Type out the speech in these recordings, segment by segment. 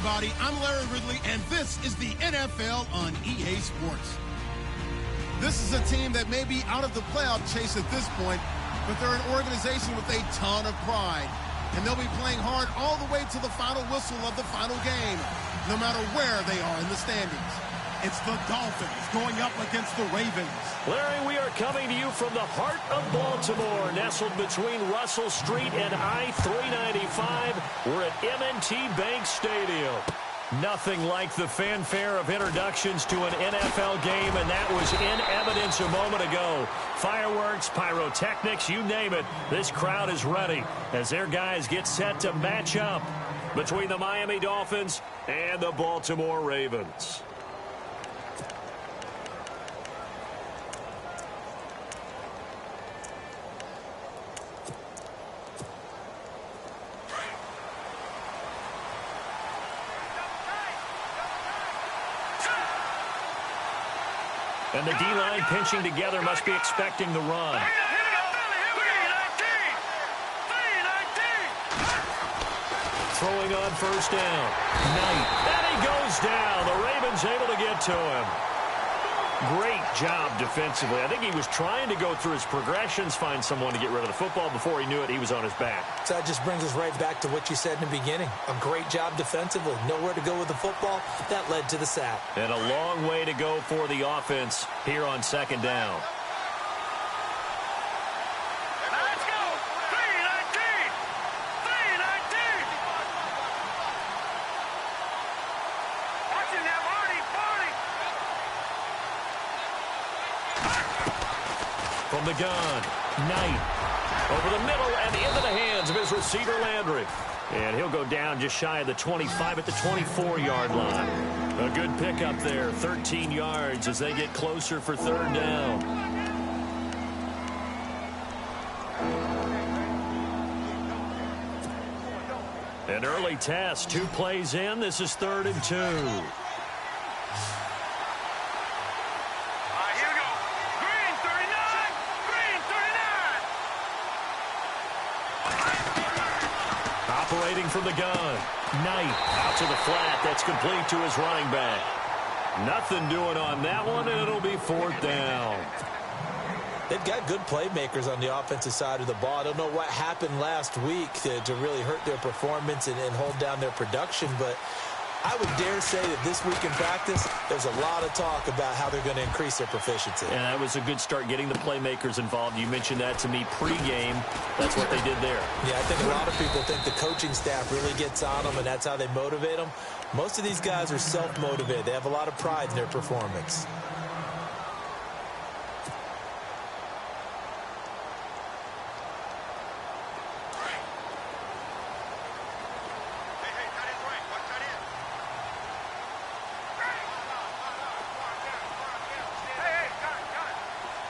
everybody. I'm Larry Ridley, and this is the NFL on EA Sports. This is a team that may be out of the playoff chase at this point, but they're an organization with a ton of pride. And they'll be playing hard all the way to the final whistle of the final game, no matter where they are in the standings. It's the Dolphins going up against the Ravens. Larry, we are coming to you from the heart of Baltimore, nestled between Russell Street and I-395. We're at M&T Bank Stadium. Nothing like the fanfare of introductions to an NFL game, and that was in evidence a moment ago. Fireworks, pyrotechnics, you name it. This crowd is ready as their guys get set to match up between the Miami Dolphins and the Baltimore Ravens. And the D-line pinching together must be expecting the run. Throwing on first down. Knight. And he goes down. The Ravens able to get to him. Great job defensively. I think he was trying to go through his progressions, find someone to get rid of the football. Before he knew it, he was on his back. So that just brings us right back to what you said in the beginning. A great job defensively. Nowhere to go with the football. That led to the sack. And a long way to go for the offense here on second down. Let's go! 319! 319! Watching that party! From the gun, Knight. Over the middle and into the hands of his receiver, Landry. And he'll go down just shy of the 25 at the 24-yard line. A good pickup there, 13 yards as they get closer for third down. An early test, 2 plays in. This is 3rd and 2. Operating from the gun. Knight out to the flat. That's complete to his running back. Nothing doing on that one, and it'll be 4th down. They've got good playmakers on the offensive side of the ball. I don't know what happened last week to really hurt their performance and hold down their production, but I would dare say that this week in practice, there's a lot of talk about how they're going to increase their proficiency. And that was a good start getting the playmakers involved. You mentioned that to me pregame. That's what they did there. Yeah, I think a lot of people think the coaching staff really gets on them, and that's how they motivate them. Most of these guys are self-motivated. They have a lot of pride in their performance.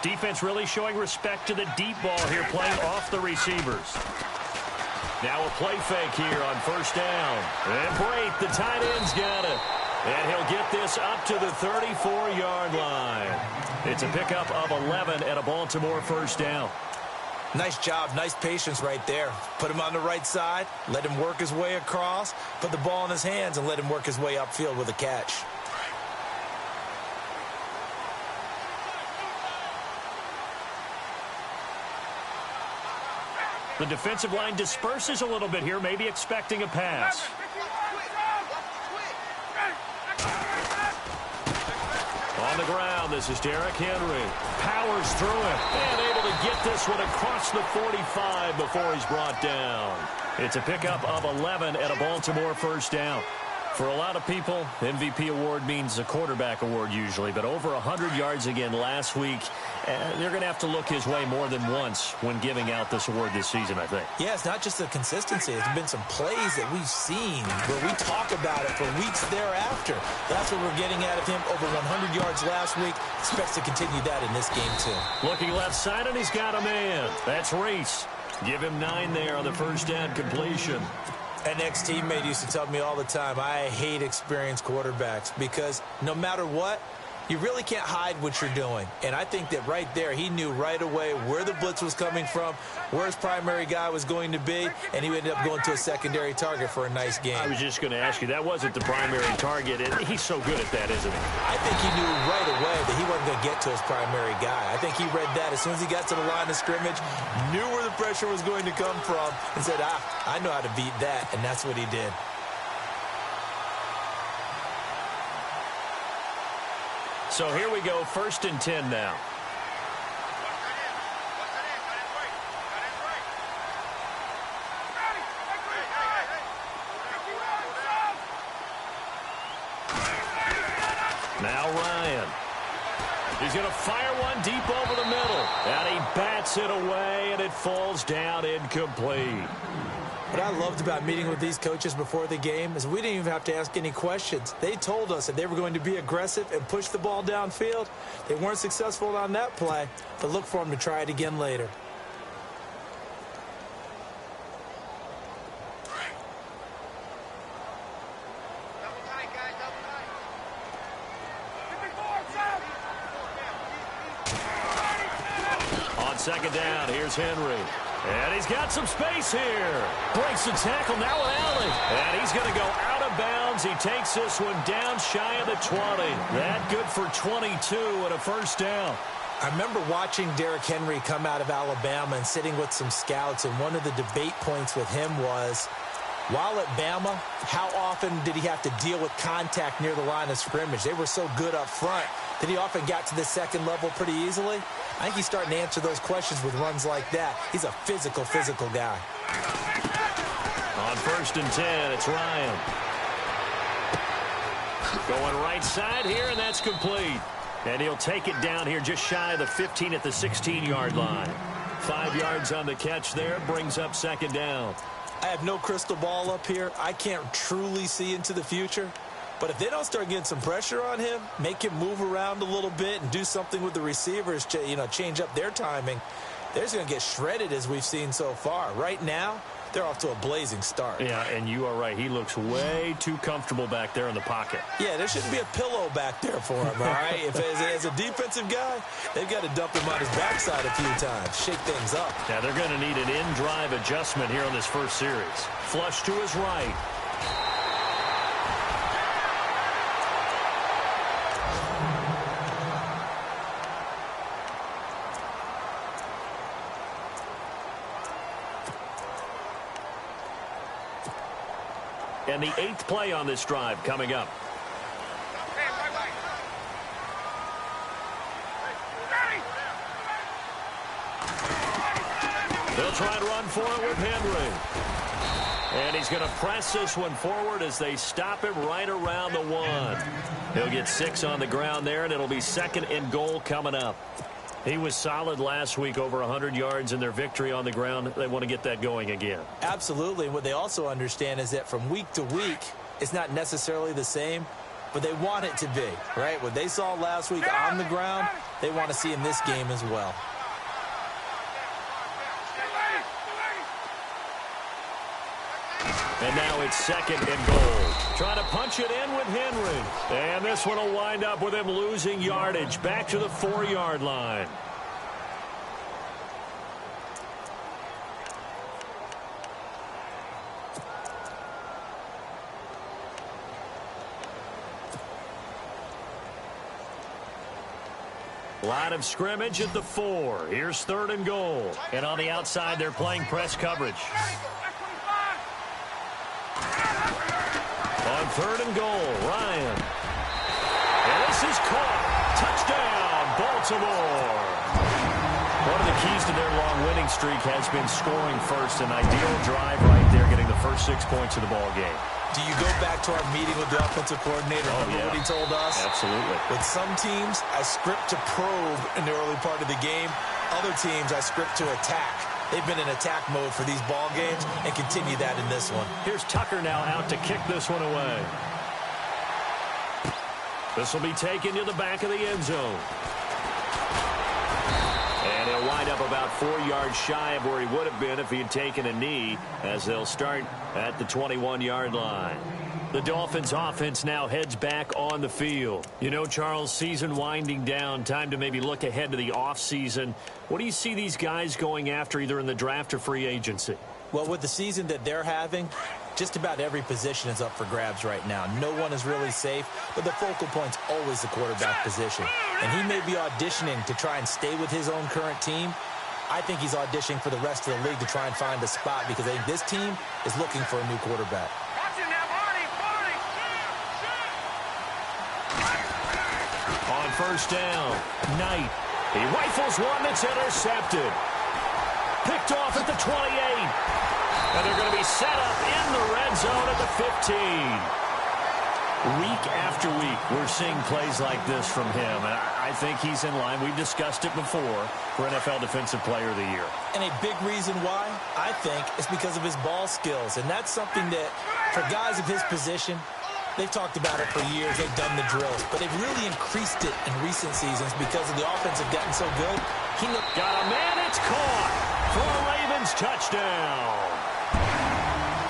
Defense really showing respect to the deep ball here, playing off the receivers. Now a play fake here on first down. And Brate, the tight end's got it. And he'll get this up to the 34-yard line. It's a pickup of 11 at a Baltimore first down. Nice job, nice patience right there. Put him on the right side, let him work his way across, put the ball in his hands, and let him work his way upfield with a catch. The defensive line disperses a little bit here, maybe expecting a pass. On the ground, this is Derrick Henry. Powers through it and able to get this one across the 45 before he's brought down. It's a pickup of 11 at a Baltimore first down. For a lot of people, MVP award means a quarterback award usually, but over 100 yards again last week. They're going to have to look his way more than once when giving out this award this season, I think. Yeah, it's not just the consistency. There's been some plays that we've seen where we talk about it for weeks thereafter. That's what we're getting out of him. Over 100 yards last week. Expects to continue that in this game, too. Looking left side, and he's got a man. That's Reese. Give him 9 there on the first down completion. An ex-teammate used to tell me all the time, I hate experienced quarterbacks because no matter what, you really can't hide what you're doing. And I think that right there, he knew right away where the blitz was coming from, where his primary guy was going to be, and he ended up going to a secondary target for a nice game. I was just going to ask you, that wasn't the primary target, and he's so good at that, isn't he? I think he knew right away that he wasn't going to get to his primary guy. I think he read that as soon as he got to the line of scrimmage, knew where the pressure was going to come from, and said, I know how to beat that, and that's what he did. So here we go, 1st and 10 now. Now Ryan. He's going to fire one deep over the middle. And he bats it away, and it falls down incomplete. What I loved about meeting with these coaches before the game is we didn't even have to ask any questions. They told us that they were going to be aggressive and push the ball downfield. They weren't successful on that play, but look for them to try it again later. On 2nd down, here's Henry. And he's got some space here. Breaks the tackle, now an alley. And he's going to go out of bounds. He takes this one down shy of the 20. That good for 22 and a 1st down. I remember watching Derrick Henry come out of Alabama and sitting with some scouts, and one of the debate points with him was, while at Bama, how often did he have to deal with contact near the line of scrimmage? They were so good up front that he often got to the second level pretty easily. I think he's starting to answer those questions with runs like that. He's a physical guy. On 1st and 10, it's Ryan. Going right side here, and that's complete. And he'll take it down here just shy of the 15 at the 16-yard line. 5 yards on the catch there, brings up 2nd down. I have no crystal ball up here. I can't truly see into the future. But if they don't start getting some pressure on him, make him move around a little bit and do something with the receivers to, change up their timing, they're just going to get shredded as we've seen so far. Right now, they're off to a blazing start. Yeah, and you are right. He looks way too comfortable back there in the pocket. Yeah, there shouldn't be a pillow back there for him, all right? If as a defensive guy, they've got to dump him on his backside a few times, shake things up. Yeah, they're going to need an in-drive adjustment here on this first series. Flush to his right. And the 8th play on this drive coming up. They'll try and run for it with Henry. And he's going to press this one forward as they stop him right around the 1. He'll get 6 on the ground there, and it'll be 2nd and goal coming up. He was solid last week, over 100 yards in their victory on the ground. They want to get that going again. Absolutely. What they also understand is that from week to week, it's not necessarily the same, but they want it to be, right? What they saw last week on the ground, they want to see in this game as well. And now it's 2nd and goal. Trying to punch it in with Henry. And this one will wind up with him losing yardage back to the 4-yard line. Line of scrimmage at the 4. Here's 3rd and goal. And on the outside, they're playing press coverage. On 3rd and goal, Ryan. And this is caught. Touchdown, Baltimore. One of the keys to their long winning streak has been scoring first. An ideal drive right there, getting the first 6 points of the ball game. Do you go back to our meeting with the offensive coordinator? Remember what he told us? Absolutely. With some teams, I script to probe in the early part of the game. Other teams, I script to attack. They've been in attack mode for these ball games and continue that in this one. Here's Tucker now out to kick this one away. This will be taken to the back of the end zone. And he'll wind up about 4 yards shy of where he would have been if he had taken a knee, as they'll start at the 21-yard line. The Dolphins offense now heads back on the field. You know, Charles, season winding down, time to maybe look ahead to the offseason. What do you see these guys going after either in the draft or free agency? Well, with the season that they're having, just about every position is up for grabs right now. No one is really safe, but the focal point's always the quarterback position. And he may be auditioning to try and stay with his own current team. I think he's auditioning for the rest of the league to try and find a spot because I think this team is looking for a new quarterback. On first down, Knight. He rifles one that's intercepted. Picked off at the 28. And they're going to be set up in the red zone at the 15. Week after week, we're seeing plays like this from him. And I think he's in line. We've discussed it before for NFL Defensive Player of the Year. And a big reason why, I think, is because of his ball skills. And that's something that, for guys of his position, they've talked about it for years. They've done the drills. But they've really increased it in recent seasons because of the offense have gotten so good. Got a man, it's caught for a Ravens touchdown.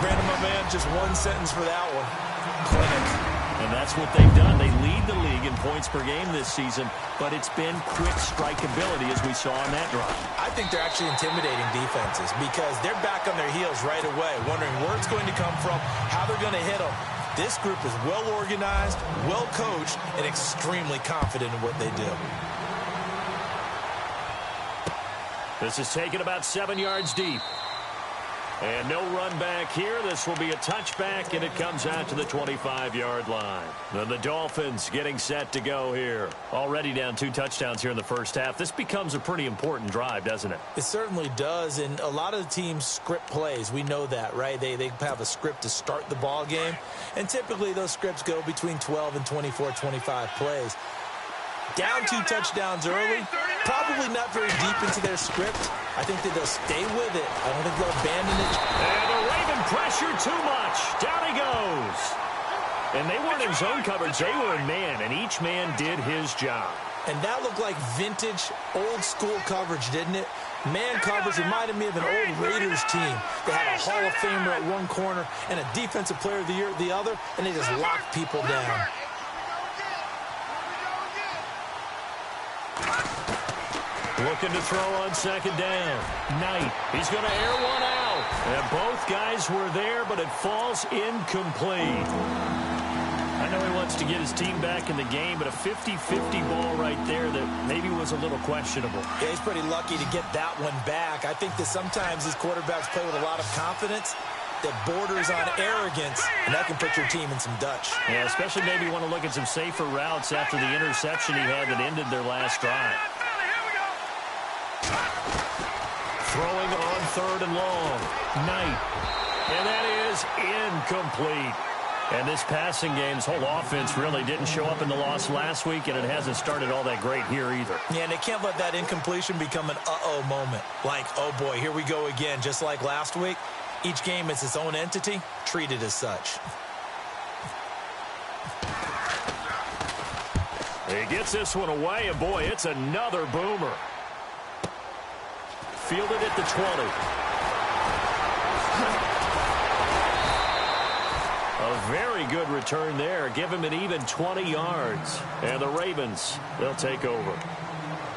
Brandon, my man, just one sentence for that one. Clinic. And that's what they've done. They lead the league in points per game this season, but it's been quick strikeability as we saw on that drive. I think they're actually intimidating defenses because they're back on their heels right away, wondering where it's going to come from, how they're going to hit them. This group is well organized, well coached, and extremely confident in what they do. This is taken about 7 yards deep. And no run back here. This will be a touchback, and it comes out to the 25-yard line. Then the Dolphins getting set to go here. Already down 2 touchdowns here in the first half. This becomes a pretty important drive, doesn't it? It certainly does, and a lot of the teams script plays. We know that, right? They have a script to start the ball game, and typically those scripts go between 12 and 24, 25 plays. Down 2 touchdowns early, probably not very deep into their script. I think that they'll stay with it. I don't think they'll abandon it. And the Raven pressure too much. Down he goes. And they weren't in zone coverage. They were in man, and each man did his job. And that looked like vintage, old-school coverage, didn't it? Man coverage reminded me of an old Raiders team. They had a Hall of Famer at one corner and a Defensive Player of the Year at the other, and they just locked people down. Looking to throw on second down. Knight. He's going to air one out. And both guys were there, but it falls incomplete. I know he wants to get his team back in the game, but a 50-50 ball right there that maybe was a little questionable. Yeah, he's pretty lucky to get that one back. I think that sometimes these quarterbacks play with a lot of confidence that borders on arrogance, and that can put your team in some Dutch. Yeah, especially maybe you want to look at some safer routes after the interception he had that ended their last drive. Throwing on third and long. Knight. And that is incomplete. And this passing game's whole offense really didn't show up in the loss last week, and it hasn't started all that great here either. Yeah, and they can't let that incompletion become an uh-oh moment. Like, oh boy, here we go again, just like last week. Each game is its own entity, treated as such. He gets this one away, and boy, it's another boomer. Fielded at the 20. A very good return there. Give him an even 20 yards. And the Ravens, they'll take over.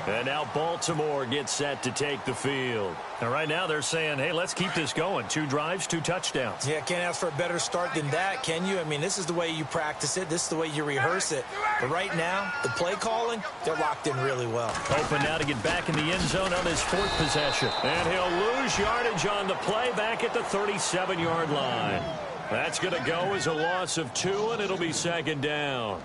And now Baltimore gets set to take the field. And right now they're saying, hey, let's keep this going. 2 drives, 2 touchdowns. Yeah, can't ask for a better start than that, can you? I mean, this is the way you practice it. This is the way you rehearse it. But right now, the play calling, they're locked in really well. Open now to get back in the end zone on his 4th possession. And he'll lose yardage on the play back at the 37-yard line. That's going to go as a loss of 2, and it'll be second down.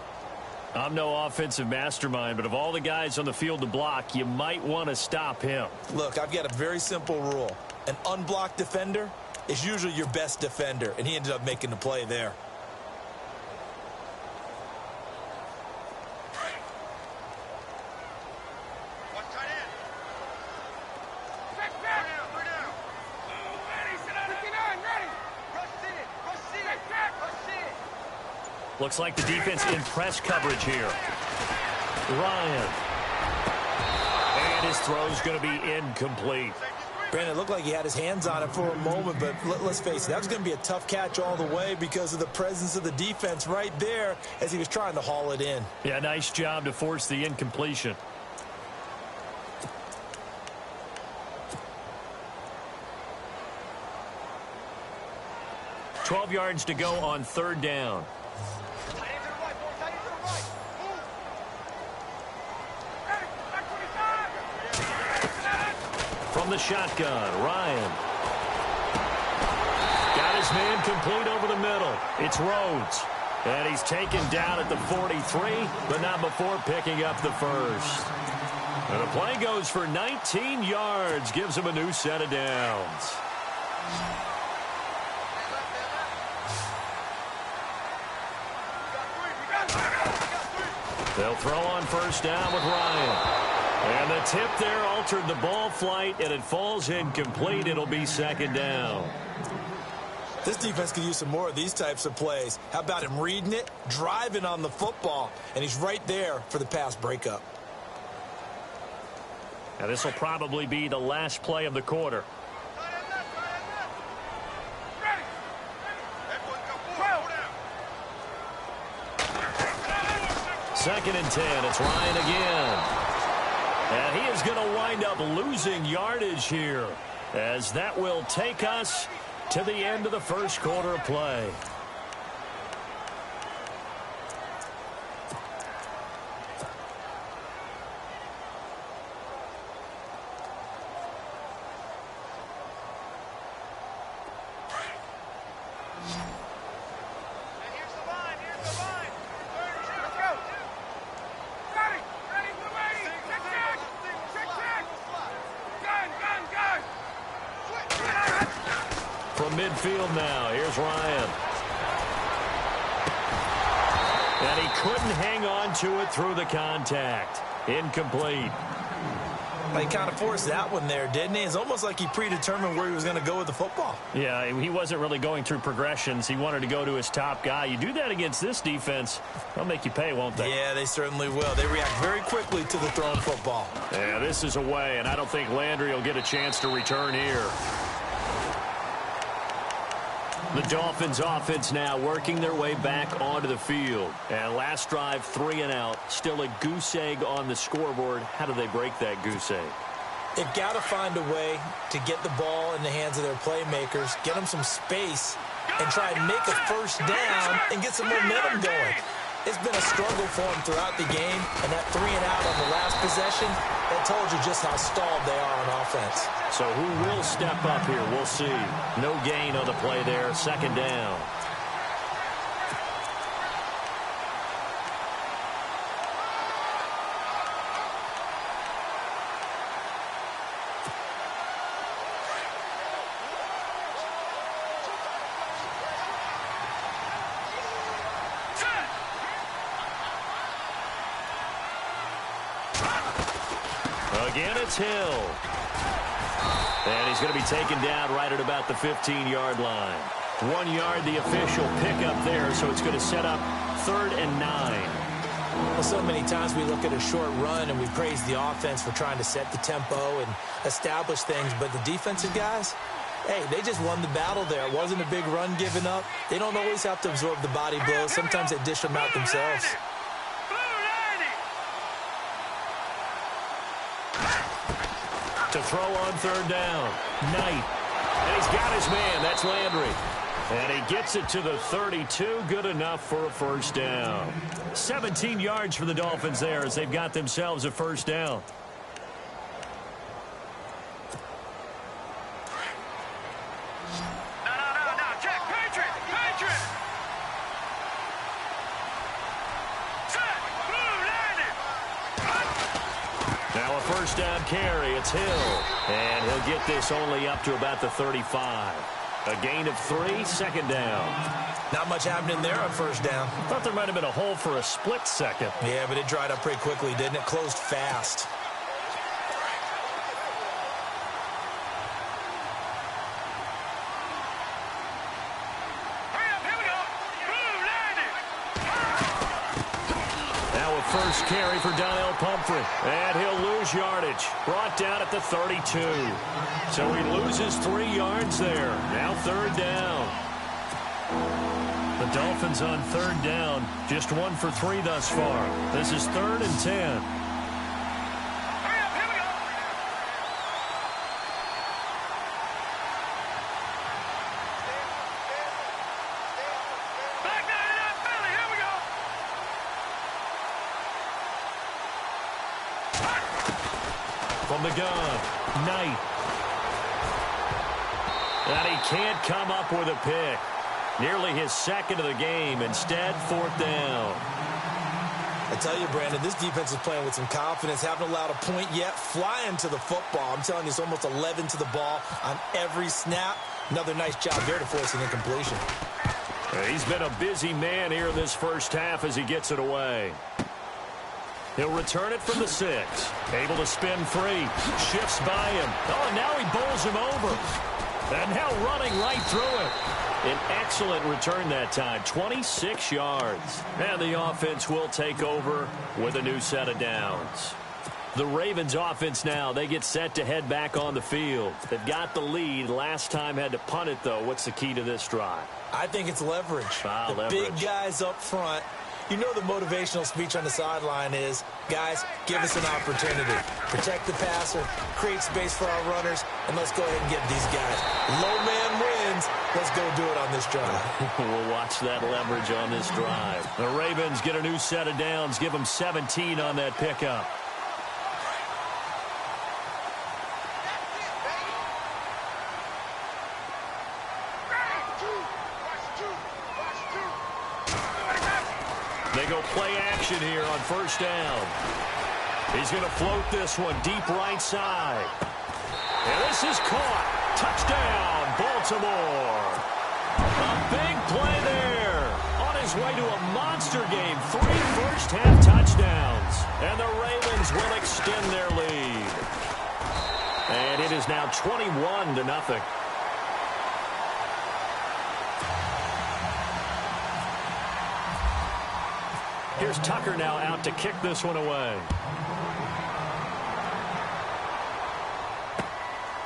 I'm no offensive mastermind, but of all the guys on the field to block, you might want to stop him. Look, I've got a very simple rule. An unblocked defender is usually your best defender, and he ended up making the play there. Looks like the defense in press coverage here. Ryan. And his throw's going to be incomplete. Brandon, it looked like he had his hands on it for a moment, but let's face it, that was going to be a tough catch all the way because of the presence of the defense right there as he was trying to haul it in. Yeah, nice job to force the incompletion. $12 yards to go on third down. From the shotgun, Ryan. Got his man complete over the middle. It's Rhodes. And he's taken down at the 43, but not before picking up the first. And the play goes for 19 yards, gives him a new set of downs. They'll throw on first down with Ryan. And the tip there altered the ball flight, and it falls incomplete. It'll be second down. This defense could use some more of these types of plays. How about him reading it, driving on the football, and he's right there for the pass breakup. Now this will probably be the last play of the quarter. Second and 10. It's Ryan again. And he is going to wind up losing yardage here, as that will take us to the end of the first quarter of play. From midfield now, here's Ryan. And he couldn't hang on to it through the contact. Incomplete. He kind of forced that one there, didn't he? It's almost like he predetermined where he was going to go with the football. Yeah, he wasn't really going through progressions. He wanted to go to his top guy. You do that against this defense, they'll make you pay, won't they? Yeah, they certainly will. They react very quickly to the thrown football. Yeah, this is away, and I don't think Landry will get a chance to return here. The Dolphins offense now working their way back onto the field. And last drive, 3 and out. Still a goose egg on the scoreboard. How do they break that goose egg? They've got to find a way to get the ball in the hands of their playmakers, get them some space, and try and make a first down and get some momentum going. It's been a struggle for them throughout the game, and that 3 and out on the last possession, that told you just how stalled they are on offense. So who will step up here? We'll see. No gain on the play there. Second down. Again, it's Hill. And he's going to be taken down right at about the 15-yard line. 1 yard, the official pickup there, so it's going to set up 3rd and 9. Well, so many times we look at a short run and we praise the offense for trying to set the tempo and establish things, but the defensive guys, hey, they just won the battle there. It wasn't a big run given up. They don't always have to absorb the body blows. Sometimes they dish them out themselves. To throw on 3rd down. Knight. And he's got his man. That's Landry. And he gets it to the 32. Good enough for a first down. 17 yards for the Dolphins there as they've got themselves a first down. No, check. Patriot. Set. Blue landed. Now a first down carry. It's Hill. And he'll get this only up to about the 35. A gain of 3, 2nd down. Not much happening there on first down. Thought there might have been a hole for a split second. Yeah, but it dried up pretty quickly, didn't it? Closed fast. first carry for Donnell Pumphrey. And he'll lose yardage. Brought down at the 32. So he loses 3 yards there. Now 3rd down. The Dolphins on 3rd down. Just 1 for 3 thus far. This is 3rd and 10. From the gun, Knight. And he can't come up with a pick. Nearly his 2nd of the game. Instead, 4th down. I tell you, Brandon, this defense is playing with some confidence. Haven't allowed a point yet. Flying to the football. I'm telling you, it's almost 11 to the ball on every snap. Another nice job there to force an incompletion. He's been a busy man here in this first half as he gets it away. He'll return it from the 6. Able to spin free. Shifts by him. Oh, and now he bowls him over. And now running right through it. An excellent return that time. 26 yards. And the offense will take over with a new set of downs. The Ravens offense now, they get set to head back on the field. They've got the lead. Last time had to punt it, though. What's the key to this drive? I think it's leverage. Leverage. Big guys up front. You know the motivational speech on the sideline is, guys, give us an opportunity. Protect the passer, create space for our runners, and let's go ahead and get these guys. Low man wins. Let's go do it on this drive. We'll watch that leverage on this drive. The Ravens get a new set of downs, give them 17 on that pickup. They go play action here on 1st down. He's going to float this one deep right side. And this is caught. Touchdown, Baltimore. A big play there. On his way to a monster game. 3 first-half touchdowns. And the Ravens will extend their lead. And it is now 21-0. Here's Tucker now out to kick this one away.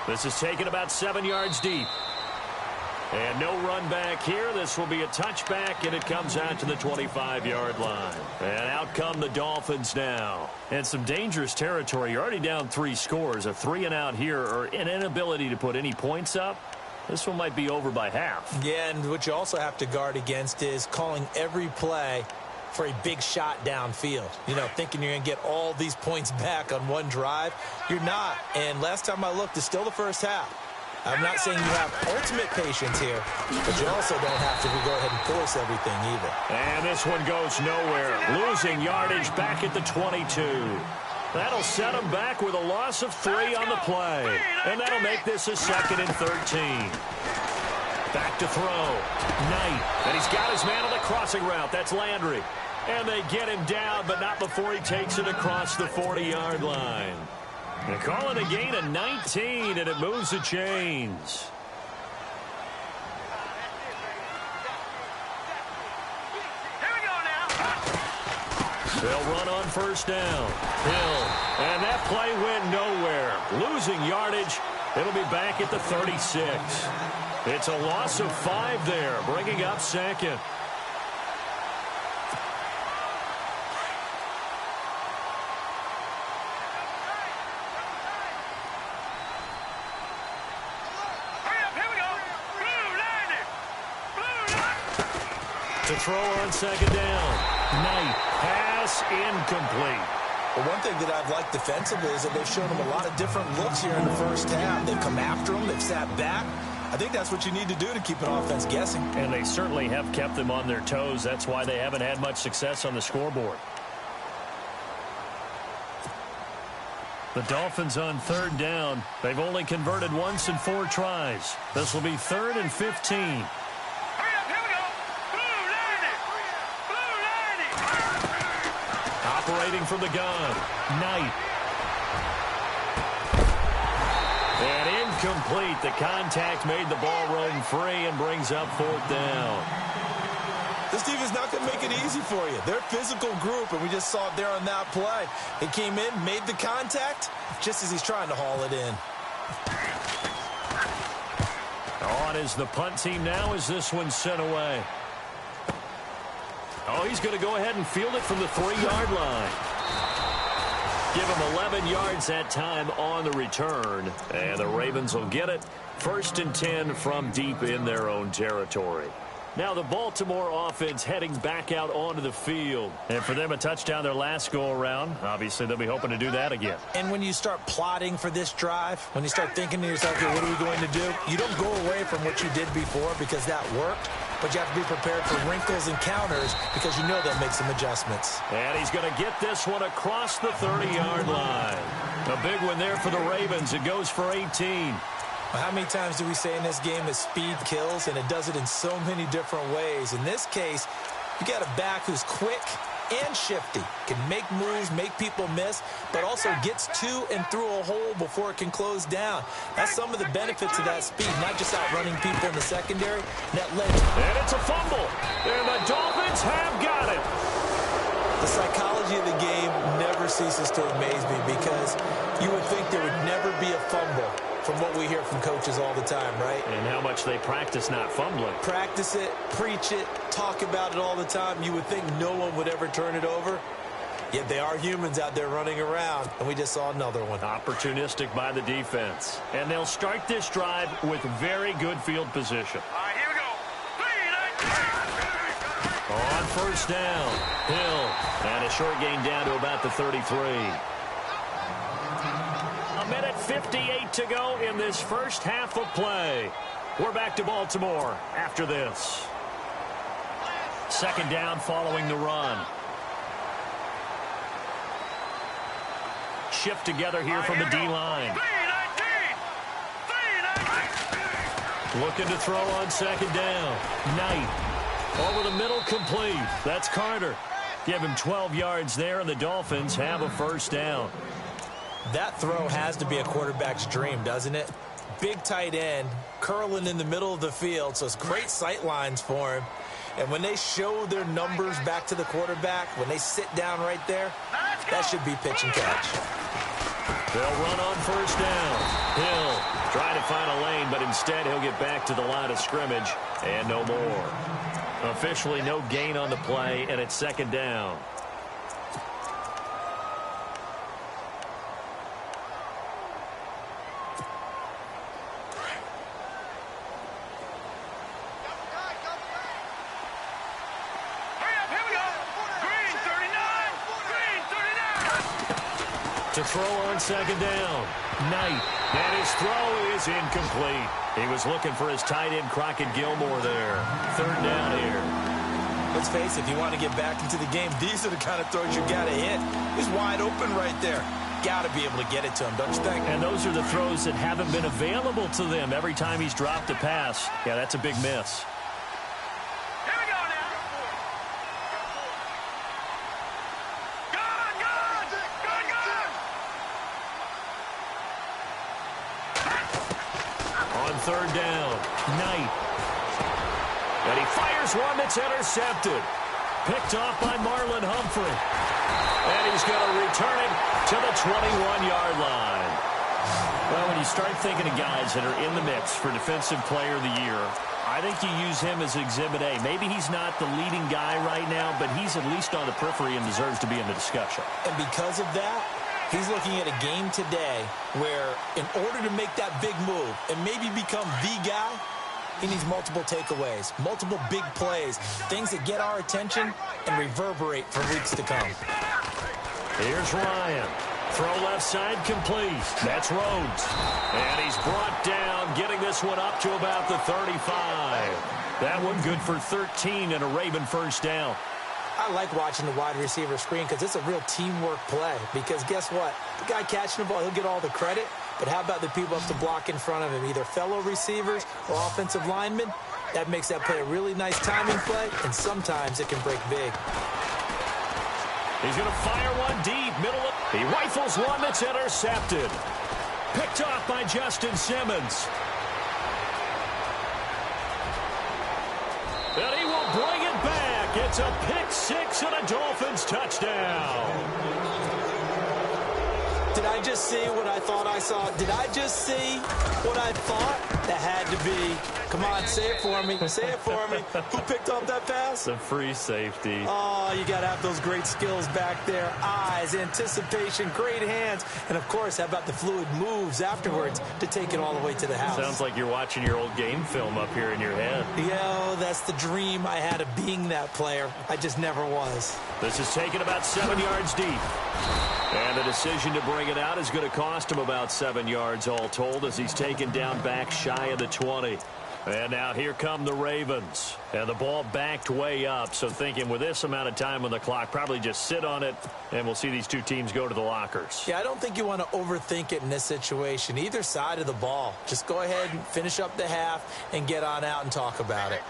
This is taken about 7 yards deep. And no run back here. This will be a touchback, and it comes out to the 25-yard line. And out come the Dolphins now. And some dangerous territory. You're already down 3 scores. A 3-and-out here, or an inability to put any points up. This one might be over by half. Yeah, and what you also have to guard against is calling every play for a big shot downfield. You know, thinking you're going to get all these points back on one drive. You're not. And last time I looked, it's still the first half. I'm not saying you have ultimate patience here, but you also don't have to go ahead and force everything either. And this one goes nowhere. Losing yardage back at the 22. That'll set him back with a loss of 3 on the play. And that'll make this a 2nd and 13. Back to throw. Knight. And he's got his man on the crossing route. That's Landry. And they get him down, but not before he takes it across the 40-yard line. They call it a gain of 19, and it moves the chains. Here we go now. They'll run on 1st down. Hill. And that play went nowhere. Losing yardage. It'll be back at the 36. It's a loss of 5 there, bringing up 2nd. To throw on 2nd down. Knight. Pass incomplete. Well, one thing that I've liked defensively is that they've shown them a lot of different looks here in the first half. They've come after them. They've sat back. I think that's what you need to do to keep an offense guessing. And they certainly have kept them on their toes. That's why they haven't had much success on the scoreboard. The Dolphins on 3rd down. They've only converted once in 4 tries. This will be 3rd and 15. Operating from the gun. Knight. And incomplete. The contact made the ball roam free and brings up 4th down. This defense is not going to make it easy for you. They're a physical group, and we just saw it there on that play. He came in, made the contact, just as he's trying to haul it in. On is the punt team now as this one's sent away. Oh, he's going to go ahead and field it from the 3-yard line. Give him 11 yards that time on the return. And the Ravens will get it. 1st and 10 from deep in their own territory. Now the Baltimore offense heading back out onto the field. And for them, a touchdown their last go-around. Obviously, they'll be hoping to do that again. And when you start plotting for this drive, when you start thinking to yourself, okay, what are we going to do? You don't go away from what you did before because that worked. But you have to be prepared for wrinkles and counters because you know they'll make some adjustments. And he's going to get this one across the 30-yard line. A big one there for the Ravens. It goes for 18. How many times do we say in this game that speed kills, and it does it in so many different ways? In this case, you got a back who's quick and shifty, can make moves, make people miss, but also gets to and through a hole before it can close down. That's some of the benefits of that speed, not just outrunning people in the secondary. That led to... And it's a fumble, and the Dolphins have got it. The psychology of the game never ceases to amaze me because you would think there would never be a fumble from what we hear from coaches all the time, right? And how much they practice not fumbling. Practice it, preach it, talk about it all the time. You would think no one would ever turn it over. Yet they are humans out there running around, and we just saw another one. Opportunistic by the defense. And they'll start this drive with very good field position. All right, here we go. On 1st down, Hill. And a short gain down to about the 33. A minute 58 to go in this first half of play. We're back to Baltimore after this. 2nd down following the run. Shift together here from the D-line. Looking to throw on 2nd down. Knight. Over the middle, complete. That's Carter. Give him 12 yards there, and the Dolphins have a 1st down. That throw has to be a quarterback's dream, doesn't it? Big tight end, curling in the middle of the field, so it's great sight lines for him. And when they show their numbers back to the quarterback, when they sit down right there, that should be pitch and catch. They'll run on 1st down. Hill trying to find a lane, but instead he'll get back to the line of scrimmage and no more. Officially no gain on the play, and it's 2nd down. To throw on 2nd down. Knight. And his throw is incomplete. He was looking for his tight end, Crockett Gilmore there. 3rd down here. Let's face it, if you want to get back into the game, these are the kind of throws you got to hit. He's wide open right there. Got to be able to get it to him, don't you think? And those are the throws that haven't been available to them every time he's dropped a pass. Yeah, that's a big miss. On 3rd down, Knight. And he fires one that's intercepted. Picked off by Marlon Humphrey. And he's going to return it to the 21-yard line. Well, when you start thinking of guys that are in the mix for Defensive Player of the Year, I think you use him as Exhibit A. Maybe he's not the leading guy right now, but he's at least on the periphery and deserves to be in the discussion. And because of that, he's looking at a game today where in order to make that big move and maybe become the guy, he needs multiple takeaways, multiple big plays, things that get our attention and reverberate for weeks to come. Here's Ryan. Throw left side complete. That's Rhodes. And he's brought down, getting this one up to about the 35. That one good for 13 and a Raven 1st down. I like watching the wide receiver screen because it's a real teamwork play. Because guess what? The guy catching the ball, he'll get all the credit. But how about the people up to block in front of him, either fellow receivers or offensive linemen? That makes that play a really nice timing play, and sometimes it can break big. He's going to fire one deep, middle of... He rifles one that's intercepted. Picked off by Justin Simmons. And he will bring it back. It's a pick six and a Dolphins touchdown. Did I just see what I thought I saw? Did I just see what I thought? That had to be. Come on, say it for me. Say it for me. Who picked up that pass? The free safety. Oh, you got to have those great skills back there. Eyes, anticipation, great hands. And, of course, how about the fluid moves afterwards to take it all the way to the house? Sounds like you're watching your old game film up here in your head. Yo, that's the dream I had of being that player. I just never was. This is taken about 7 yards deep. And the decision to bring it out is going to cost him about 7 yards all told as he's taken down back shy of the 20. And now here come the Ravens. And the ball backed way up. So thinking with this amount of time on the clock, probably just sit on it, and we'll see these two teams go to the lockers. Yeah, I don't think you want to overthink it in this situation. Either side of the ball. Just go ahead and finish up the half and get on out and talk about it.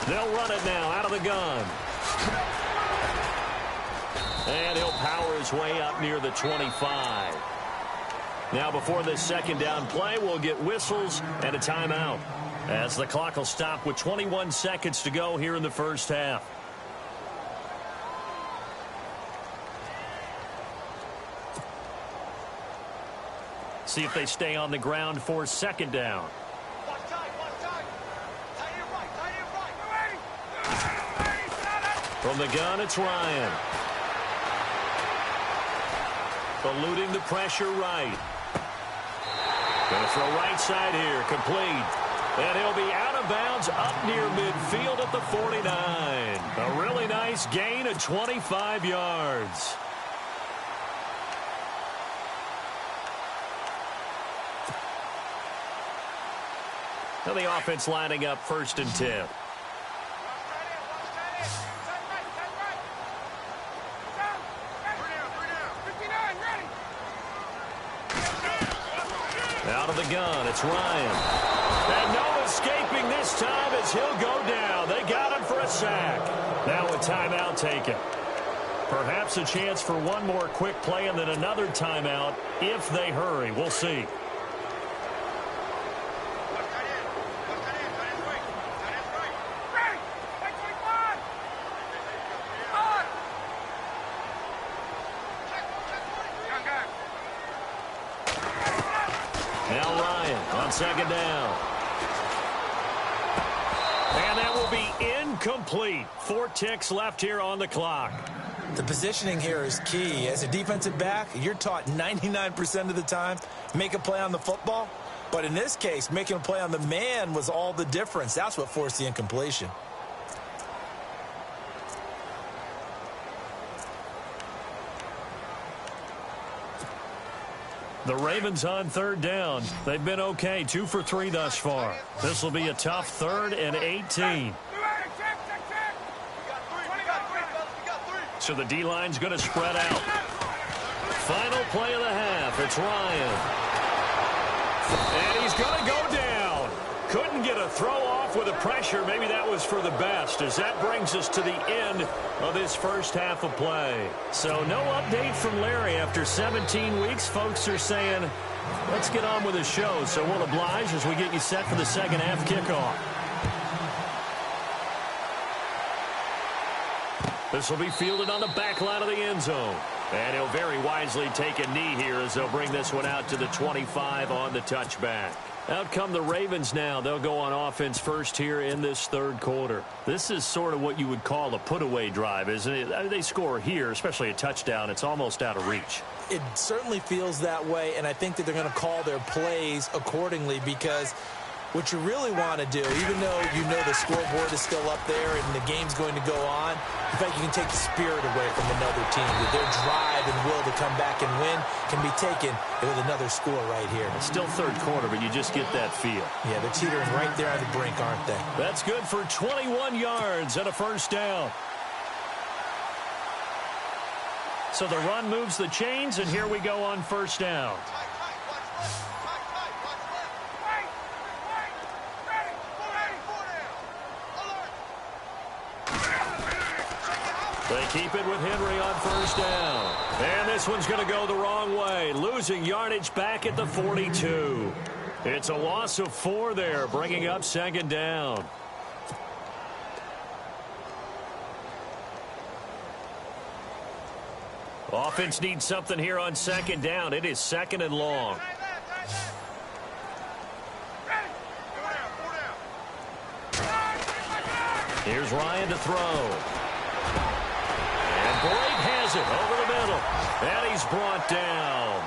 They'll run it now out of the gun. And he'll power his way up near the 25. Now before this second down play, we'll get whistles and a timeout, as the clock will stop with 21 seconds to go here in the first half. See if they stay on the ground for second down. From the gun, it's Ryan. Eluding the pressure right. Going to throw right side here, complete. And he'll be out of bounds up near midfield at the 49. A really nice gain of 25 yards. Now the offense lining up 1st and 10. Out of the gun, it's Ryan. And no escaping this time as he'll go down. They got him for a sack. Now a timeout taken. Perhaps a chance for one more quick play and then another timeout if they hurry. We'll see. Now Ryan on second down. And that will be incomplete. 4 ticks left here on the clock. The positioning here is key. As a defensive back, you're taught 99% of the time, make a play on the football. But in this case, making a play on the man was all the difference. That's what forced the incompletion. The Ravens on third down. They've been okay, 2 for 3 thus far. This will be a tough 3rd and 18. So the D-line's going to spread out. Final play of the half. It's Ryan. And he's going to go down. Couldn't get a throw off with the pressure. Maybe that was for the best, as that brings us to the end of this first half of play. So no update from Larry after 17 weeks. Folks are saying, let's get on with the show. So we'll oblige as we get you set for the second half kickoff. This will be fielded on the back line of the end zone. And he'll very wisely take a knee here as they'll bring this one out to the 25 on the touchback. Out come the Ravens now. They'll go on offense first here in this third quarter. This is sort of what you would call a put-away drive, isn't it? They score here, especially a touchdown. It's almost out of reach. It certainly feels that way, and I think that they're going to call their plays accordingly, because what you really want to do, even though you know the scoreboard is still up there and the game's going to go on, in fact, you can take the spirit away from another team. That their drive and will to come back and win can be taken with another score right here. It's still third quarter, but you just get that feel. Yeah, they're teetering right there on the brink, aren't they? That's good for 21 yards and a first down. So the run moves the chains, and here we go on first down. They keep it with Henry on first down. And this one's going to go the wrong way. Losing yardage back at the 42. It's a loss of 4 there, bringing up second down. Offense needs something here on second down. It is second and long. Here's Ryan to throw. And Blake has it over the middle. And he's brought down.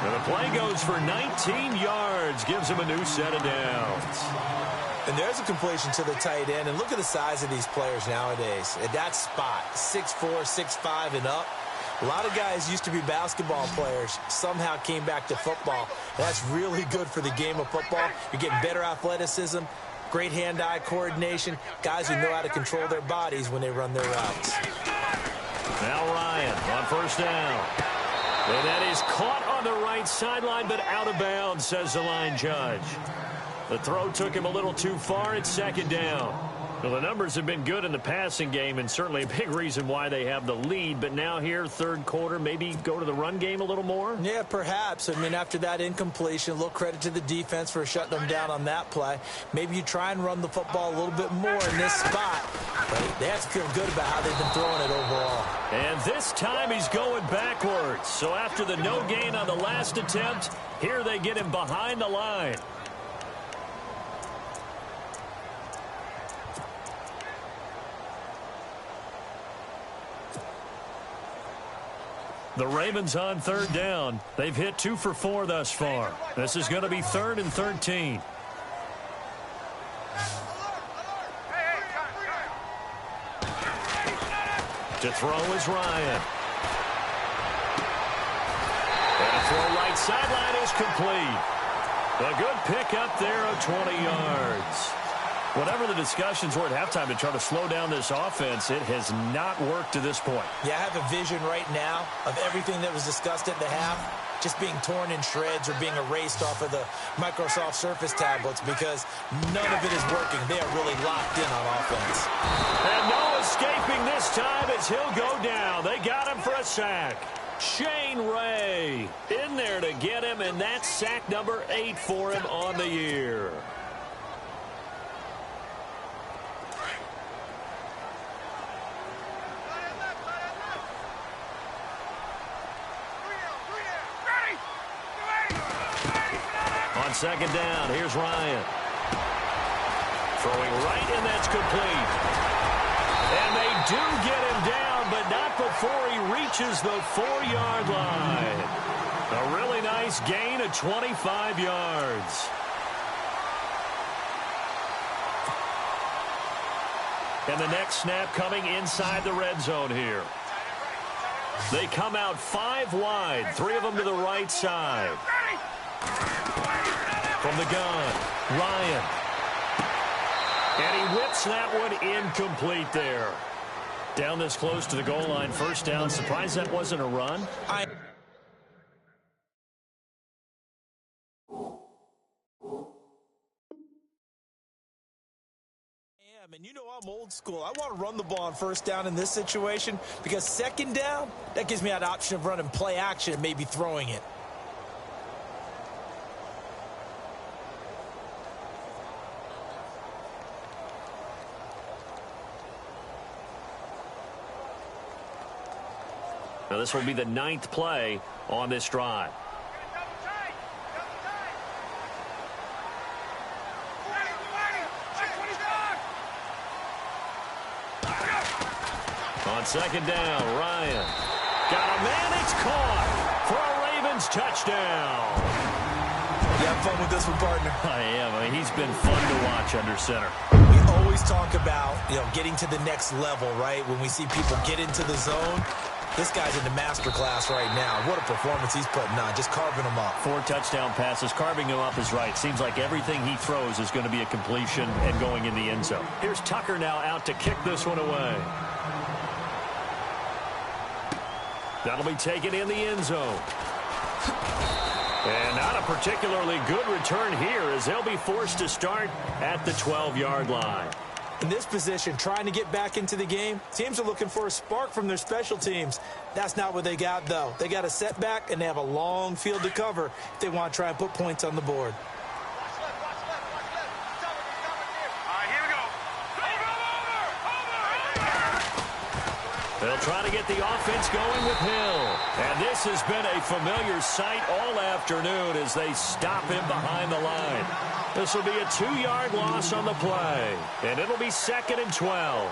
And the play goes for 19 yards. Gives him a new set of downs. And there's a completion to the tight end. And look at the size of these players nowadays. At that spot, 6'4", 6'5", and up. A lot of guys used to be basketball players, somehow came back to football. That's really good for the game of football. You're getting better athleticism, great hand-eye coordination, guys who know how to control their bodies when they run their routes. Now Ryan on first down. And that is caught on the right sideline, but out of bounds, says the line judge. The throw took him a little too far. It's second down. Well, the numbers have been good in the passing game, and certainly a big reason why they have the lead. But now here, third quarter, maybe go to the run game a little more? Yeah, perhaps. I mean, after that incompletion, a little credit to the defense for shutting them down on that play. Maybe you try and run the football a little bit more in this spot. But they have to feel good about how they've been throwing it overall. And this time he's going backwards. So after the no gain on the last attempt, here they get him behind the line. The Ravens on third down. They've hit 2 for 4 thus far. This is going to be 3rd and 13. To throw is Ryan. And a throw right sideline is complete. A good pickup there of 20 yards. Whatever the discussions were at halftime to try to slow down this offense, it has not worked to this point. Yeah, I have a vision right now of everything that was discussed at the half just being torn in shreds or being erased off of the Microsoft Surface tablets because none of it is working. They are really locked in on offense. And no escaping this time as he'll go down. They got him for a sack. Shane Ray in there to get him, and that's sack number 8 for him on the year. On second down, here's Ryan. Throwing right, and that's complete. And they do get him down, but not before he reaches the 4-yard line. A really nice gain of 25 yards. And the next snap coming inside the red zone here. They come out 5 wide, 3 of them to the right side. From the gun, Ryan. And he whips that one incomplete there. Down this close to the goal line, first down. Surprised that wasn't a run? I am, and you know I'm old school. I want to run the ball on first down in this situation because second down, that gives me that option of running play action and maybe throwing it. Now this will be the 9th play on this drive. On second down, Ryan. Got a man, it's caught for a Ravens touchdown. You have fun with this one, partner? I am. I mean, he's been fun to watch under center. We always talk about, getting to the next level, right? When we see people get into the zone, this guy's in the master class right now. What a performance he's putting on, just carving them up. 4 touchdown passes. Carving him up is right. Seems like everything he throws is going to be a completion and going in the end zone. Here's Tucker now out to kick this one away. That'll be taken in the end zone. And not a particularly good return here as they'll be forced to start at the 12-yard line. In this position, trying to get back into the game, teams are looking for a spark from their special teams. That's not what they got, though. They got a setback, and they have a long field to cover if they want to try and put points on the board. They'll try to get the offense going with Hill. And this has been a familiar sight all afternoon as they stop him behind the line. This will be a 2-yard loss on the play. And it'll be 2nd and 12.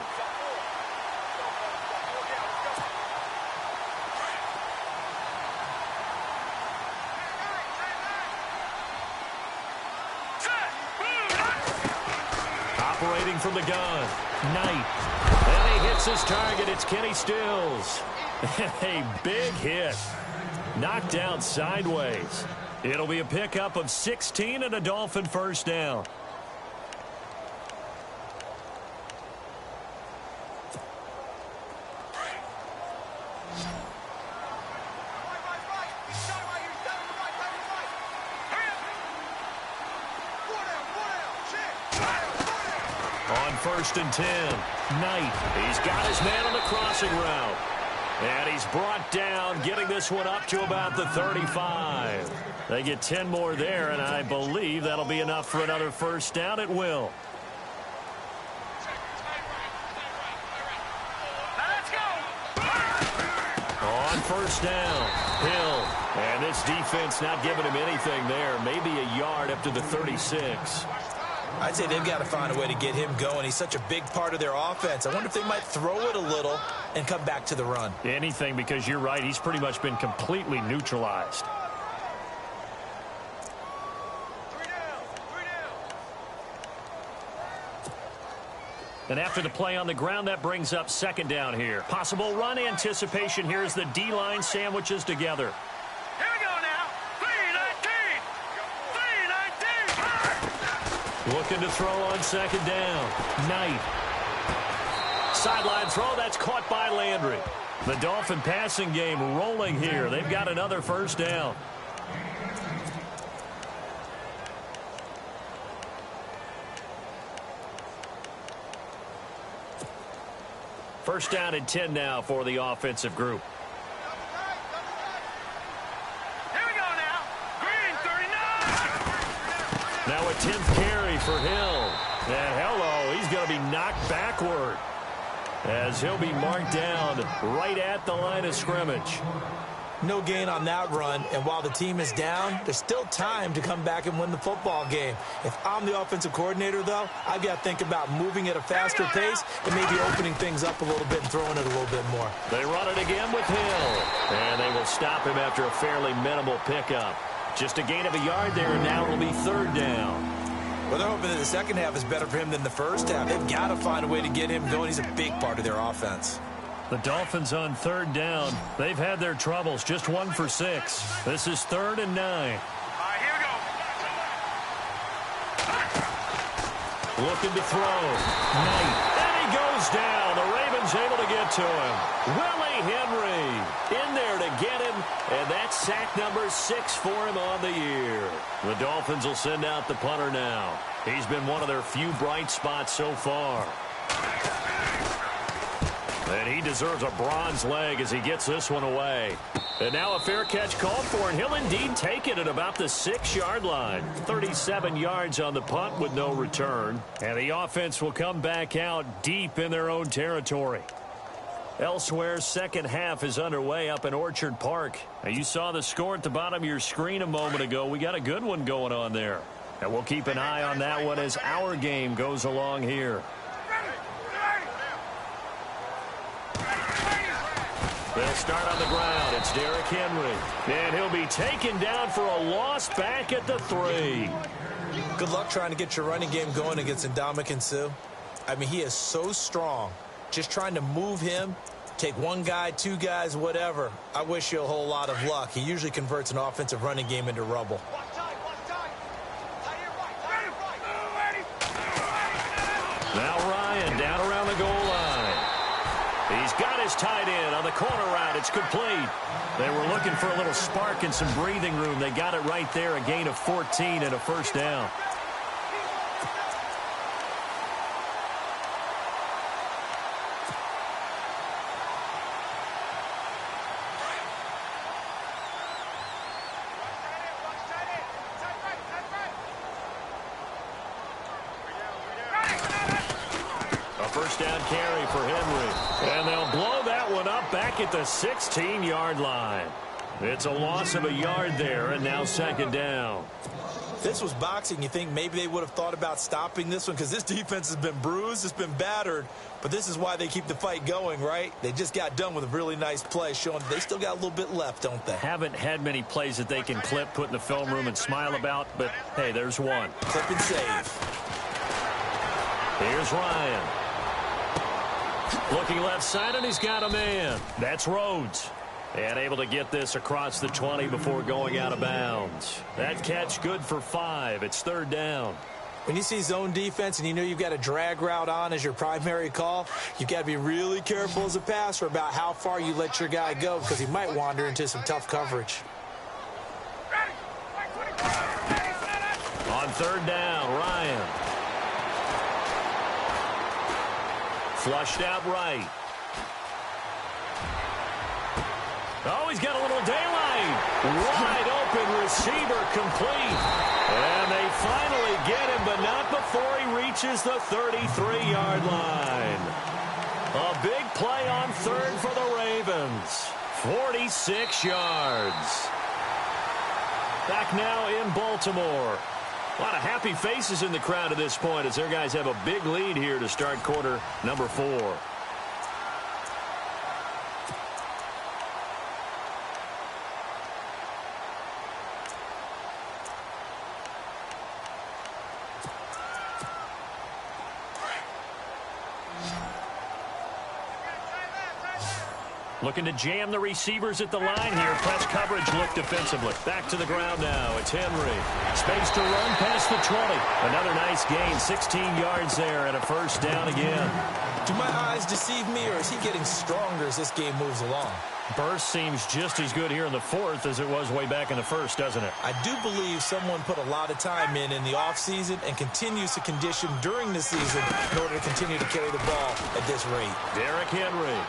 Operating from the gun, Knight. And he hits his target. It's Kenny Stills. A big hit. Knocked down sideways. It'll be a pickup of 16 and a Dolphin first down. On 1st and 10, Knight. He's got his man on the crossing route. And he's brought down, getting this one up to about the 35. They get 10 more there, and I believe that'll be enough for another first down. It will. Let's go. On 1st down, Hill. And this defense not giving him anything there. Maybe a yard up to the 36. I'd say they've got to find a way to get him going. He's such a big part of their offense. I wonder if they might throw it a little and come back to the run. Anything, because you're right. He's pretty much been completely neutralized. 3 down. And after the play on the ground, that brings up 2nd down here. Possible run anticipation here as the D-line sandwiches together. Here we go now. 3-19. 3-19. Looking to throw on 2nd down. Knight. Sideline throw, that's caught by Landry. The Dolphin passing game rolling here. They've got another first down. First down and 10 now for the offensive group. Here we go now. Green 39. Now a 10th carry for Hill. And hello, he's going to be knocked backward as he'll be marked down right at the line of scrimmage. No gain on that run, and while the team is down, there's still time to come back and win the football game. If I'm the offensive coordinator, though, I've got to think about moving at a faster pace and maybe opening things up a little bit and throwing it a little bit more. They run it again with Hill, and they will stop him after a fairly minimal pickup. Just a gain of a yard there, and now it'll be 3rd down. Well, they're hoping that the second half is better for him than the first half. They've got to find a way to get him going. He's a big part of their offense. The Dolphins on 3rd down. They've had their troubles, just 1 for 6. This is 3rd and 9. All right, here we go. Looking to throw. Knight. And he goes down. The Ravens able to get to him. Willie Henry in there to get him. And that's sack number 6 for him on the year. The Dolphins will send out the punter now. He's been one of their few bright spots so far. And he deserves a bronze leg as he gets this one away. And now a fair catch called for, and he'll indeed take it at about the 6-yard line. 37 yards on the punt with no return. And the offense will come back out deep in their own territory. Elsewhere, second half is underway up in Orchard Park. Now, you saw the score at the bottom of your screen a moment ago. We got a good one going on there. And we'll keep an eye on that one as our game goes along here. They'll start on the ground. It's Derrick Henry. And he'll be taken down for a loss back at the 3. Good luck trying to get your running game going against Ndamukong Suh. I mean, he is so strong. Just trying to move him, take one guy, 2 guys, whatever. I wish you a whole lot of luck. He usually converts an offensive running game into rubble. Now Ryan down around the goal line. He's got his tight end on the corner route. It's complete. They were looking for a little spark and some breathing room. They got it right there, a gain of 14 and a first down. First down carry for Henry. And they'll blow that one back at the 16-yard line. It's a loss of a yard there, and now second down. If this was boxing, you think maybe they would have thought about stopping this one because this defense has been bruised, it's been battered, but this is why they keep the fight going, right? They just got done with a really nice play, showing they still got a little bit left, don't they? Haven't had many plays that they can clip, put in the film room, and smile about, but hey, there's one. Clip and save. Here's Ryan. Looking left side, and he's got a man. That's Rhodes. And able to get this across the 20 before going out of bounds. That catch good for 5. It's third down. When you see zone defense and you know you've got a drag route on as your primary call, you've got to be really careful as a passer about how far you let your guy go because he might wander into some tough coverage. On third down, Ryan. Flushed out right. Oh, he's got a little daylight. Wide open receiver complete. And they finally get him, but not before he reaches the 33-yard line. A big play on third for the Ravens. 46 yards. Back now in Baltimore. A lot of happy faces in the crowd at this point as their guys have a big lead here to start quarter number 4. Looking to jam the receivers at the line here. Press coverage look defensively. Back to the ground now. It's Henry. Space to run past the 20. Another nice gain. 16 yards there and a first down again. Do my eyes deceive me, or is he getting stronger as this game moves along? Burst seems just as good here in the fourth as it was way back in the first, doesn't it? I do believe someone put a lot of time in the offseason and continues to condition during the season in order to continue to carry the ball at this rate. Derrick Henry.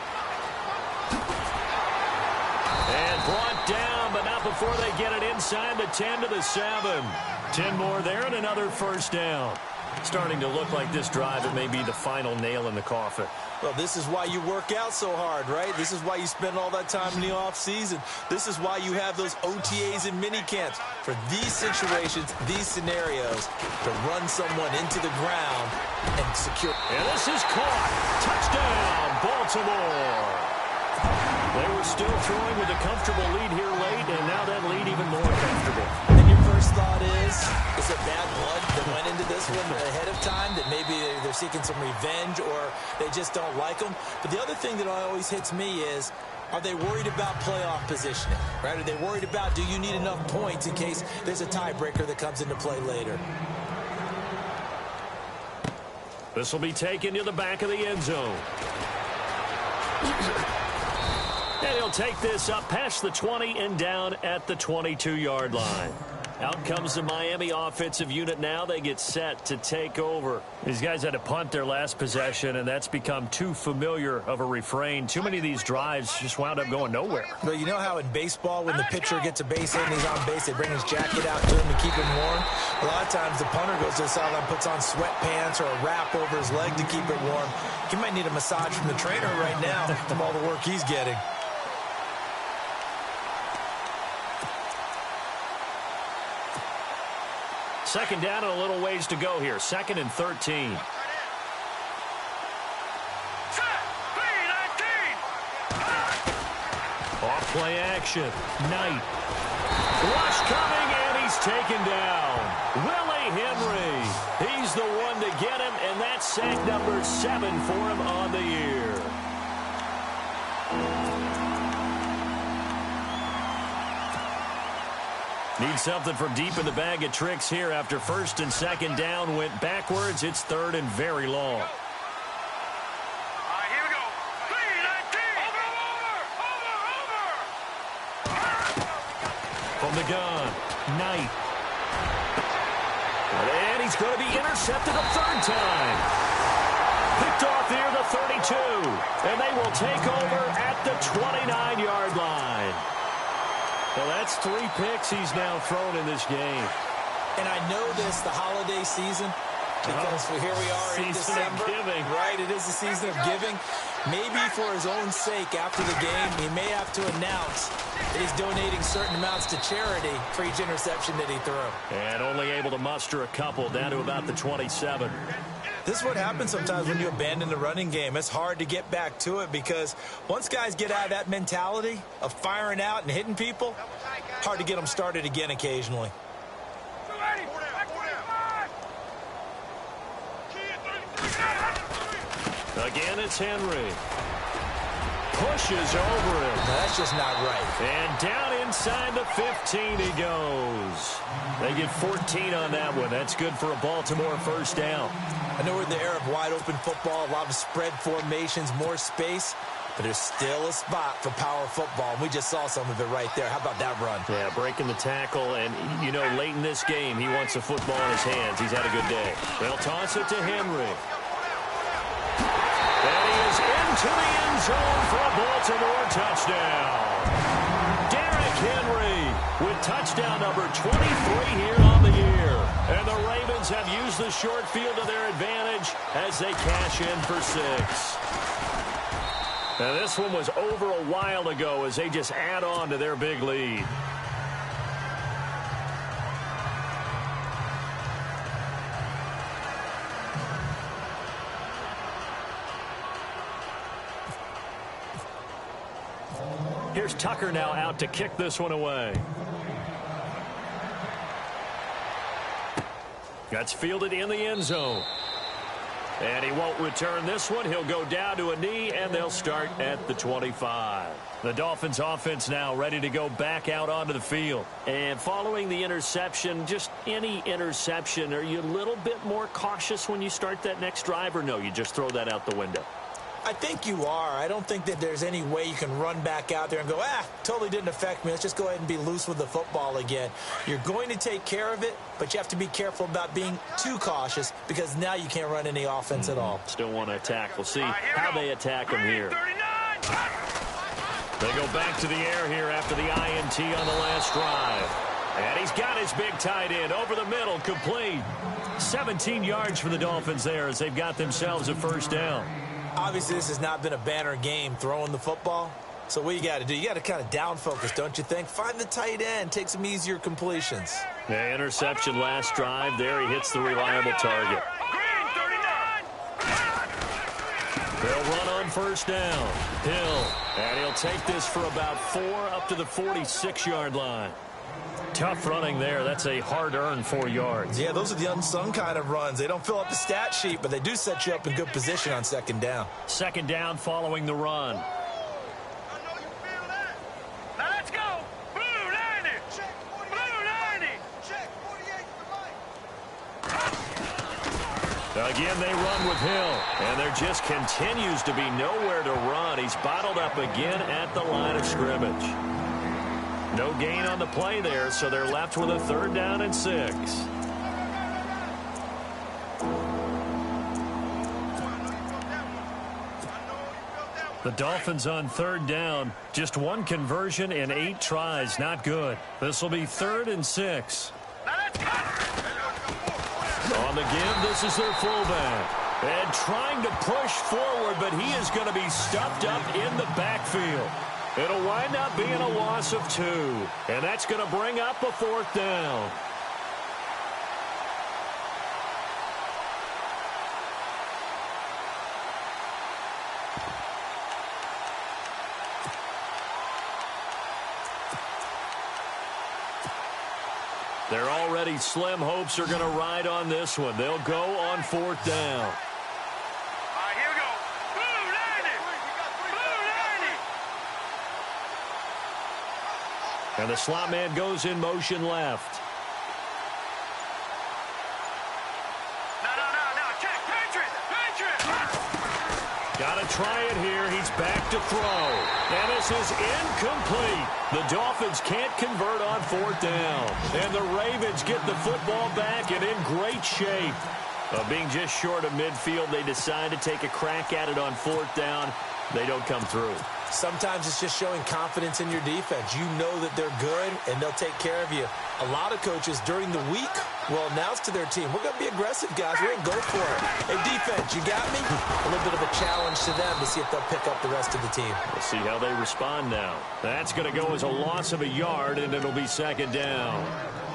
And brought down, but not before they get it inside the 10 to the 7. 10 more there and another first down. Starting to look like this drive, it may be the final nail in the coffin. Well, this is why you work out so hard, right? This is why you spend all that time in the offseason. This is why you have those OTAs and mini camps. For these situations, these scenarios, to run someone into the ground and secure. And this is caught. Touchdown, Baltimore. They were still throwing with a comfortable lead here late, and now that lead even more comfortable. And your first thought is it bad blood that went into this one ahead of time, that maybe they're seeking some revenge or they just don't like them? But the other thing that always hits me is, are they worried about playoff positioning? Right? Are they worried about, do you need enough points in case there's a tiebreaker that comes into play later? This will be taken to the back of the end zone. And he'll take this up past the 20 and down at the 22-yard line. Out comes the Miami offensive unit now. They get set to take over. These guys had to punt their last possession, and that's become too familiar of a refrain. Too many of these drives just wound up going nowhere. Well, you know how in baseball, when the pitcher gets a base hit and he's on base, they bring his jacket out to him to keep him warm? A lot of times the punter goes to the sideline, puts on sweatpants or a wrap over his leg to keep it warm. He might need a massage from the trainer right now from all the work he's getting. Second down and a little ways to go here. 2nd and 13. Off play action. Knight. Rush coming, and he's taken down. Willie Henry. He's the one to get him, and that's sack number 7 for him on the year. Need something from deep in the bag of tricks here after first and second down went backwards. It's third and very long. Here we go. 3-19. Over. From the gun, Knight. And he's going to be intercepted a third time. Picked off here, the 32. And they will take over at the 29-yard line. Well, that's 3 picks he's now thrown in this game. And I know this, the holiday season, because here we are in December. Of giving. Right, it is the season of giving. Maybe for his own sake after the game, he may have to announce that he's donating certain amounts to charity for each interception that he threw. And only able to muster a couple down to about the 27. This is what happens sometimes when you abandon the running game. It's hard to get back to it because once guys get out of that mentality of firing out and hitting people, hard to get them started again occasionally. Again, it's Henry. Pushes over him. No, that's just not right. And down inside the 15 he goes. They get 14 on that one. That's good for a Baltimore first down. I know we're in the era of wide-open football, a lot of spread formations, more space, but there's still a spot for power football, and we just saw some of it right there. How about that run? Yeah, breaking the tackle, and, you know, late in this game, he wants the football in his hands. He's had a good day. They'll toss it to Henry. And he is into the end zone for a Baltimore touchdown. Derrick Henry with touchdown number 23 here on the year. And the Ravens have used the short field to their advantage as they cash in for 6. Now this one was over a while ago as they just add on to their big lead. Here's Tucker now out to kick this one away. That's fielded in the end zone. And he won't return this one. He'll go down to a knee, and they'll start at the 25. The Dolphins offense now ready to go back out onto the field. And following the interception, just any interception, are you a little bit more cautious when you start that next drive, or no, you just throw that out the window? I think you are. I don't think that there's any way you can run back out there and go, totally didn't affect me. Let's just go ahead and be loose with the football again. You're going to take care of it, but you have to be careful about being too cautious because now you can't run any offense at all. Still want to attack. We'll see how they attack him here. They go back to the air here after the INT on the last drive. And he's got his big tight end over the middle, complete. 17 yards for the Dolphins there as they've got themselves a first down. Obviously, this has not been a banner game throwing the football. So what you got to do, you got to kind of down focus, don't you think? Find the tight end, take some easier completions. The interception last drive there. He hits the reliable target. They'll run on first down. Hill, and he'll take this for about 4 up to the 46-yard line. Tough running there. That's a hard-earned 4 yards. Yeah, those are the unsung kind of runs. They don't fill up the stat sheet, but they do set you up in good position on second down. Second down following the run. I know you feel that. Now let's go. Blue 90. Check 48. Blue 90. Check 48 to Mike. Again, they run with Hill, and there just continues to be nowhere to run. He's bottled up again at the line of scrimmage. No gain on the play there, so they're left with a 3rd down and 6. The Dolphins on 3rd down. Just 1 conversion in 8 tries. Not good. This will be 3rd and 6. On the give, this is their fullback. And trying to push forward, but he is going to be stuffed up in the backfield. It'll wind up being a loss of 2. And that's going to bring up a 4th down. Their already slim hopes are going to ride on this one. They'll go on 4th down. And the slot man goes in motion left. No. Check. Patriot. Got to try it here. He's back to throw. And this is incomplete. The Dolphins can't convert on 4th down. And the Ravens get the football back and in great shape. Being just short of midfield, they decide to take a crack at it on 4th down. They don't come through. Sometimes it's just showing confidence in your defense. You know that they're good, and they'll take care of you. A lot of coaches during the week will announce to their team, we're going to be aggressive, guys. We're going to go for it. Hey, defense, you got me? A little bit of a challenge to them to see if they'll pick up the rest of the team. We'll see how they respond now. That's going to go as a loss of a yard, and it'll be second down.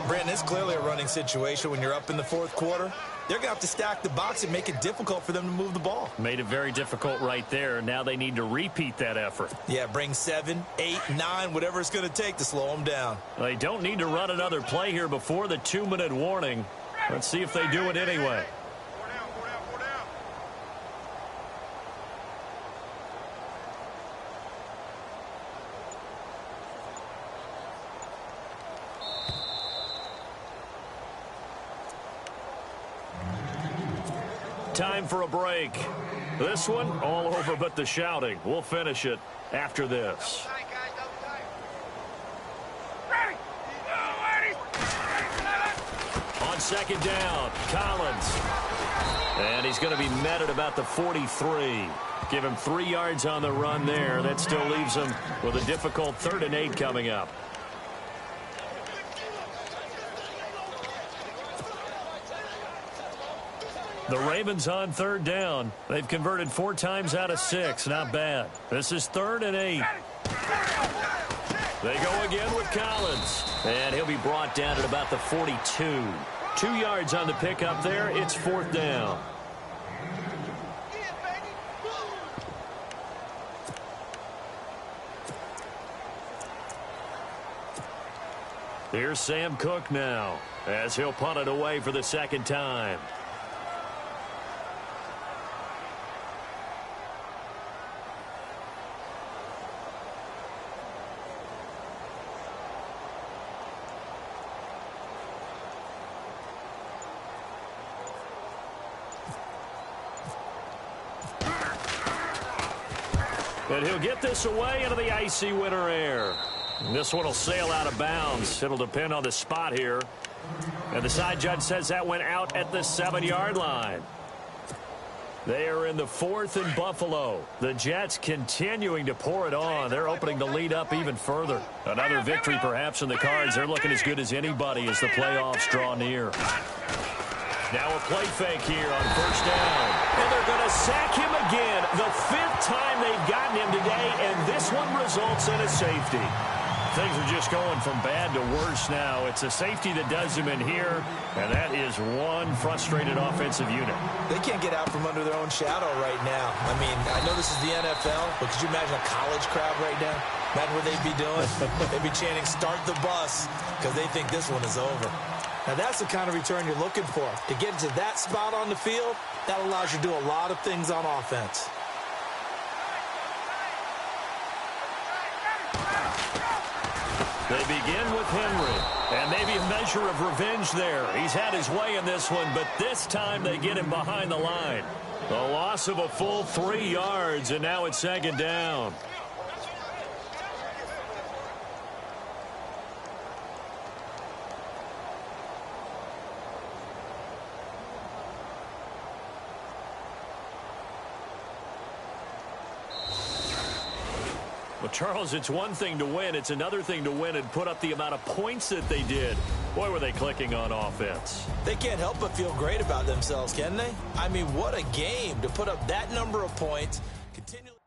Brandon, it's clearly a running situation when you're up in the fourth quarter. They're going to have to stack the box and make it difficult for them to move the ball. Made it very difficult right there. Now they need to repeat that effort. Yeah, bring 7, 8, 9, whatever it's going to take to slow them down. They don't need to run another play here before the 2-minute warning. Let's see if they do it anyway. Time for a break. This one, all over but the shouting. We'll finish it after this. On second down, Collins. And he's going to be met at about the 43. Give him 3 yards on the run there. That still leaves him with a difficult 3rd and 8 coming up. The Ravens on 3rd down. They've converted 4 times out of 6. Not bad. This is 3rd and 8. They go again with Collins. And he'll be brought down at about the 42. 2 yards on the pickup there. It's 4th down. Here's Sam Cook now as he'll punt it away for the 2nd time. And he'll get this away into the icy winter air. And this one will sail out of bounds. It'll depend on the spot here. And the side judge says that went out at the 7-yard line. They are in the 4th and Buffalo. The Jets continuing to pour it on. They're opening the lead up even further. Another victory perhaps in the cards. They're looking as good as anybody as the playoffs draw near. Now a play fake here on 1st down. And they're going to sack him again. The 5th time they've gotten him today, and this one results in a safety. Things are just going from bad to worse now. It's a safety that does him in here, and that is one frustrated offensive unit. They can't get out from under their own shadow right now. I mean, I know this is the NFL, but could you imagine a college crowd right now? Imagine what they'd be doing. They'd be chanting, "Start the bus," because they think this one is over. Now, that's the kind of return you're looking for. To get into that spot on the field, that allows you to do a lot of things on offense. They begin with Henry, and maybe a measure of revenge there. He's had his way in this one, but this time they get him behind the line. A loss of a full 3 yards, and now it's 2nd down. Well, Charles, it's one thing to win. It's another thing to win and put up the amount of points that they did. Boy, were they clicking on offense. They can't help but feel great about themselves, can they? I mean, what a game to put up that number of points. Continually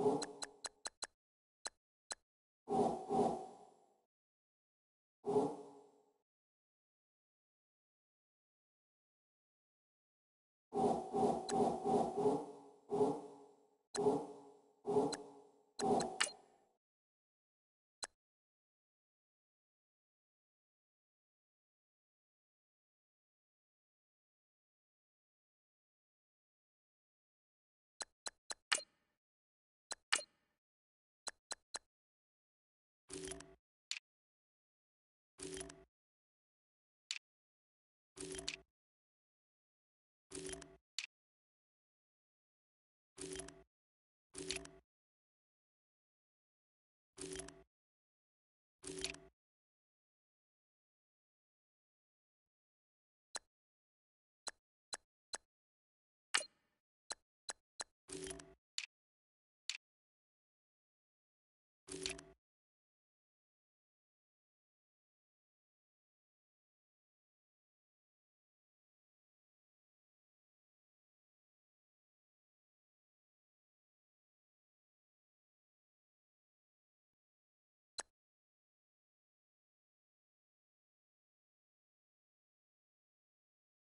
you.